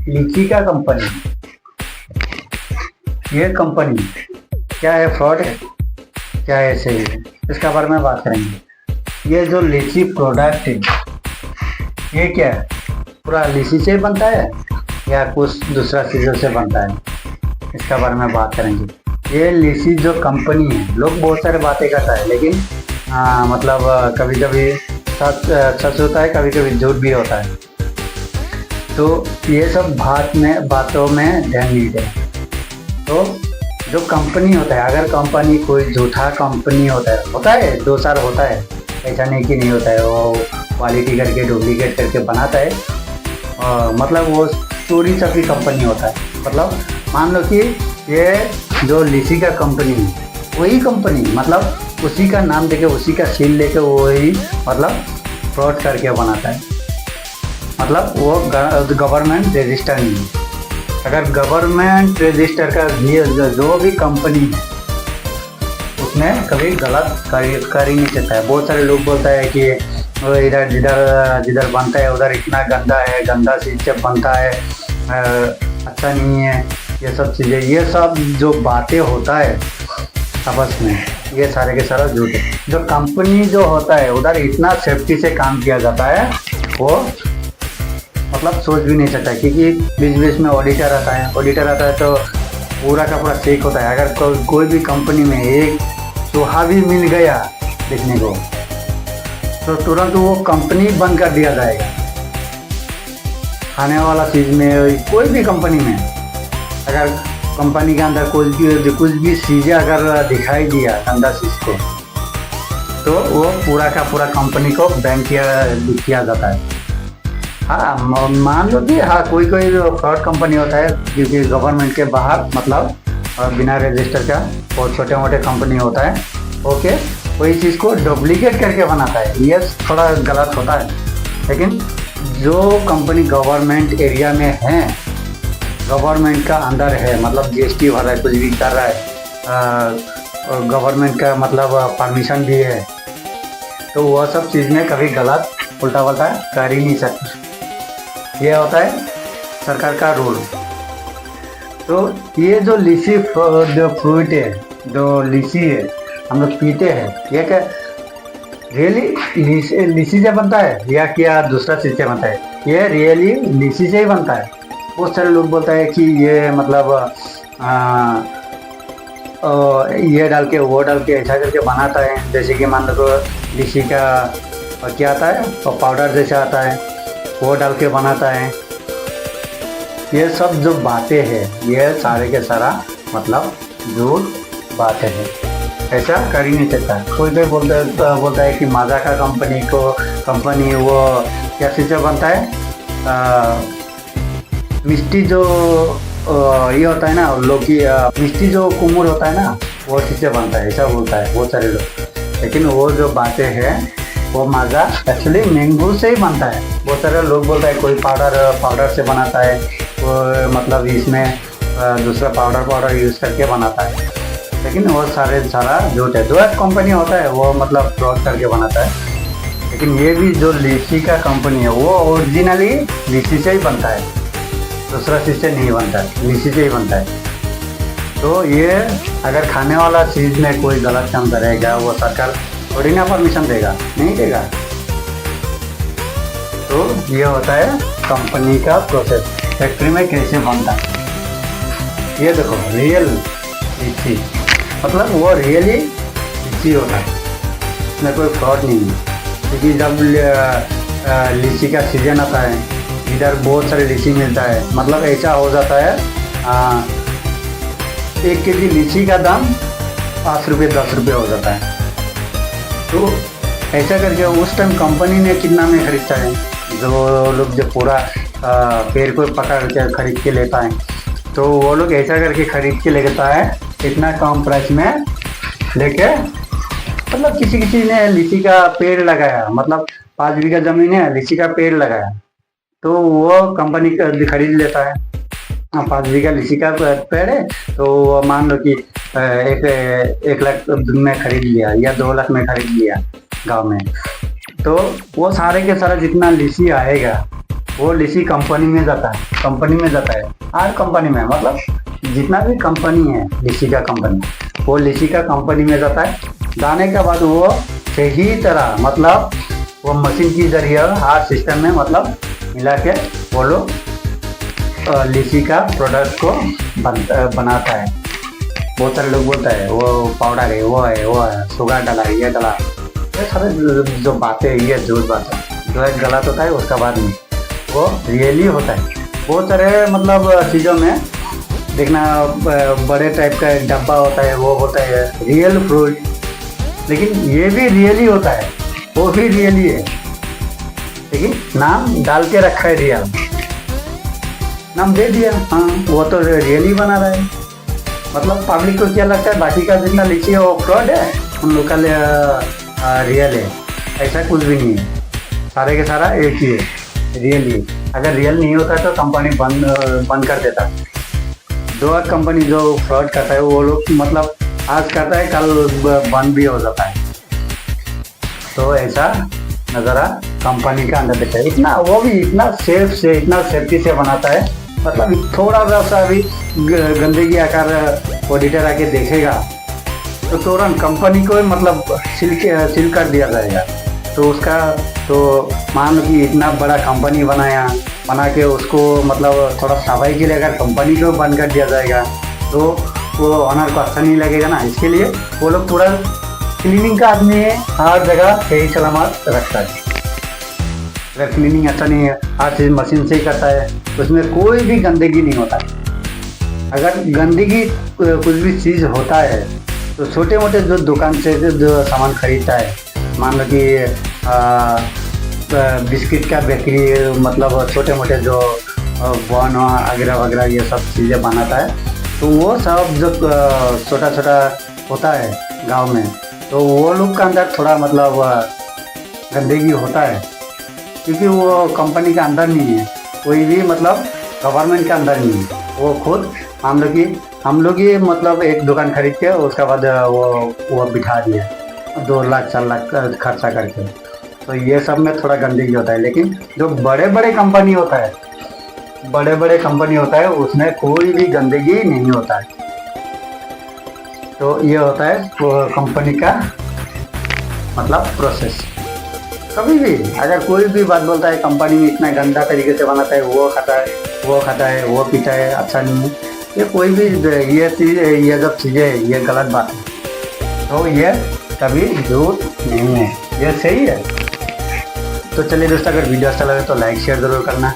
लीची का कंपनी, ये कंपनी क्या है, फ्रॉड है क्या है, सही है, इसका बारे में बात करेंगे। ये जो लीची प्रोडक्ट है ये क्या है, पूरा लीची से बनता है या कुछ दूसरा चीज़ों से बनता है, इसका बारे में बात करेंगे। ये लीची जो कंपनी है, लोग बहुत सारे बातें करता है लेकिन मतलब कभी कभी सच होता है, कभी कभी झूठ भी होता है। तो ये सब बातों में ध्यान नहीं दें। तो जो कंपनी होता है, अगर कंपनी कोई झूठा कंपनी होता है 2 साल होता है, ऐसा नहीं कि नहीं होता है, वो क्वालिटी करके डुप्लीकेट करके बनाता है, मतलब वो चोरी छपी कंपनी होता है। मतलब मान लो कि ये जो लीची का कंपनी है, वही कंपनी मतलब उसी का नाम देके उसी का सील लेके वही मतलब फ्रॉड करके बनाता है, मतलब वो गवर्नमेंट रजिस्टर नहीं है। अगर गवर्नमेंट रजिस्टर का जो भी कंपनी है उसमें कभी गलत कर ही नहीं सकता है। बहुत सारे लोग बोलता है कि इधर जिधर जिधर बनता है उधर इतना गंदा है, गंदा चीज से बनता है, अच्छा नहीं है, ये सब चीज़ें, ये सब जो बातें होता है आपस में, ये सारे के सारा झूठ है। जो कंपनी जो होता है उधर इतना सेफ्टी से काम किया जाता है, वो मतलब सोच भी नहीं सकता, क्योंकि बीच बीच में ऑडिटर आता है तो पूरा का पूरा चेक होता है। अगर कोई भी कंपनी में एक चूहा भी मिल गया देखने को तो तुरंत वो कंपनी बंद कर दिया जाएगा। खाने वाला चीज़ में कोई भी कंपनी में अगर कंपनी के अंदर कुछ भी चीज़ें अगर दिखाई दिया गंदा चीज़ को तो वो पूरा का पूरा कंपनी को बैन किया जाता है। हाँ, मान लो कि हाँ कोई फ्रॉड कंपनी होता है क्योंकि गवर्नमेंट के बाहर मतलब बिना रजिस्टर का बहुत छोटे मोटे कंपनी होता है, ओके, वही चीज़ को डुप्लीकेट करके बनाता है, ये थोड़ा गलत होता है। लेकिन जो कंपनी गवर्नमेंट एरिया में है, गवर्नमेंट का अंदर है, मतलब जीएसटी भर रहा है, कुछ भी कर रहा है, गवर्नमेंट का मतलब परमिशन भी है, तो वह सब चीज़ में कभी गलत उल्टा पल्टा कर ही नहीं सकते। ये होता है सरकार का रूल। तो ये जो लीची जो फ्रूट है, जो लीची है हम लोग पीते हैं, ये क्या रियली लीची से बनता है या क्या दूसरा चीज़ से बनता है? ये रियली लीची से ही बनता है। बहुत सारे लोग बोलता है कि ये मतलब ये डाल के वो डाल के ऐसा करके बनाता है, जैसे कि मान लो लीची का क्या आता है और पाउडर जैसा आता है वो डाल के बनाता है। ये सब जो बातें हैं ये सारे के सारा मतलब झूठ बातें हैं, ऐसा कर ही नहीं सकता। कोई बोलता है कि माजा का कंपनी वो क्या चीज़ से बनता है, मिष्टी जो ये होता है ना, लौकी मिष्टी जो कुमुर होता है ना, वो चीज़ से बनता है, ऐसा बोलता है बहुत सारे लोग। लेकिन वो जो बातें हैं वो माजा एक्चुअली मैंगो से ही बनता है। बहुत सारे लोग बोलता है कोई पाउडर से बनाता है, वो मतलब इसमें दूसरा पाउडर यूज़ करके बनाता है, लेकिन वो सारा झूठ है। जो एक कंपनी होता है वो मतलब फ्रॉड करके बनाता है, लेकिन ये भी जो लीची का कंपनी है वो ओरिजिनली लीची से ही बनता है, दूसरा चीज़ से नहीं बनता है, लीची से ही बनता है। तो ये अगर खाने वाला चीज़ में कोई गलत काम करेगा वो सरकार थोड़ी ना परमिशन देगा, नहीं देगा। तो ये होता है कंपनी का प्रोसेस, फैक्ट्री में कैसे बनता है। ये देखो रियल लीची, मतलब वो रियली लीची होता है, इसमें कोई फ्रॉड नहीं है। क्योंकि जब लीची का सीजन आता है, इधर बहुत सारे लीची मिलता है, मतलब ऐसा हो जाता है 1 केजी लीची का दाम 5 रुपये 10 रुपये हो जाता है। तो ऐसा करके उस टाइम कंपनी ने कितना में खरीदता है, जो लोग जो पूरा पेड़ को पकड़ के खरीद के लेता है, तो वो लोग ऐसा करके खरीद के लेता है इतना कम प्राइस में लेके, मतलब किसी ने लीची का पेड़ लगाया, मतलब 5 बीघा जमीन है, लीची का पेड़ लगाया, तो वो कंपनी खरीद लेता है। 5 बीघा लीची का पेड़ है तो मान लो कि 1 लाख में खरीद लिया या 2 लाख में खरीद लिया गांव में, तो वो सारे के सारा जितना लीची आएगा वो लीची कंपनी में जाता है, हर कंपनी में, मतलब जितना भी कंपनी है लीची का कंपनी, वो लीची का कंपनी में जाता है। जाने के बाद वो सही तरह, मतलब वो मशीन की जरिए हर सिस्टम में मतलब मिला के वो लोग लीची का प्रोडक्ट को बनाता है। बहुत सारे लोग बोलता है वो पाउडर है, वो है शुगर डाला है, ये डाला, ये सारे जो बातें, ये झूठ बात है, जो है गलत होता है। उसका बाद में वो रियली होता है। बहुत सारे मतलब चीज़ों में देखना, बड़े टाइप का एक डब्बा होता है, वो होता है रियल फ्रूट, लेकिन ये भी रियली होता है, वो भी रियली है, लेकिन नाम डाल के रखा है रियल, नाम दे दिया, हाँ वो तो रियली बना रहा है। मतलब पब्लिक को क्या लगता है बाकी का जितना लीची है वो फ्रॉड है, उन लोग का रियल है, ऐसा कुछ भी नहीं है। सारे के सारा एक ही है, रियल ही। अगर रियल नहीं होता तो कंपनी बंद कर देता। दो कंपनी जो फ्रॉड करता है वो लोग मतलब आज करता है, कल बंद भी हो जाता है। तो ऐसा नज़ारा कंपनी का अंदर देखता है। इतना वो भी इतना सेफ से, इतना सेफ्टी से बनाता है, मतलब थोड़ा सा भी गंदगी आकर ऑडिटर आके देखेगा तो तुरंत कंपनी को मतलब सील कर दिया जाएगा। तो उसका तो मान लो कि इतना बड़ा कंपनी बना के उसको मतलब थोड़ा सफाई के लिए अगर कंपनी को बंद कर दिया जाएगा तो वो ऑनर को अच्छा नहीं लगेगा ना। इसके लिए वो लोग थोड़ा क्लीनिंग का आदमी है, हर जगह सही सलामत रखता है। अगर क्लीनिंग अच्छा नहीं है, हर चीज़ मशीन से ही करता है, उसमें कोई भी गंदगी नहीं होता है। अगर गंदगी कुछ भी चीज़ होता है तो छोटे मोटे जो दुकान से जो सामान खरीदता है, मान लो कि बिस्किट का बेकरी, मतलब छोटे मोटे जो बन वगैरह ये सब चीज़ें बनाता है, तो वो सब जो छोटा छोटा होता है गांव में, तो वो लोग का अंदर थोड़ा मतलब गंदगी होता है, क्योंकि वो कंपनी का अंदर नहीं है, कोई भी मतलब गवर्नमेंट के अंदर नहीं है। वो खुद हम लोग ही मतलब एक दुकान खरीद के उसके बाद वो बिठा दिया 2 लाख 4 लाख खर्चा करके। तो ये सब में थोड़ा गंदगी होता है, लेकिन जो बड़े बड़े कंपनी होता है उसमें कोई भी गंदगी नहीं होता है। तो ये होता है कंपनी का मतलब प्रोसेस। कभी भी अगर कोई भी बात बोलता है कंपनी में इतना गंदा तरीके से बनाता है, वो खाता है, वो पीता है, अच्छा नहीं है, ये कोई भी ये सब चीज़ें ये गलत बात है। तो ये कभी झूठ नहीं है, ये सही है। तो चलिए दोस्तों, अगर वीडियो अच्छा लगे तो लाइक शेयर ज़रूर करना।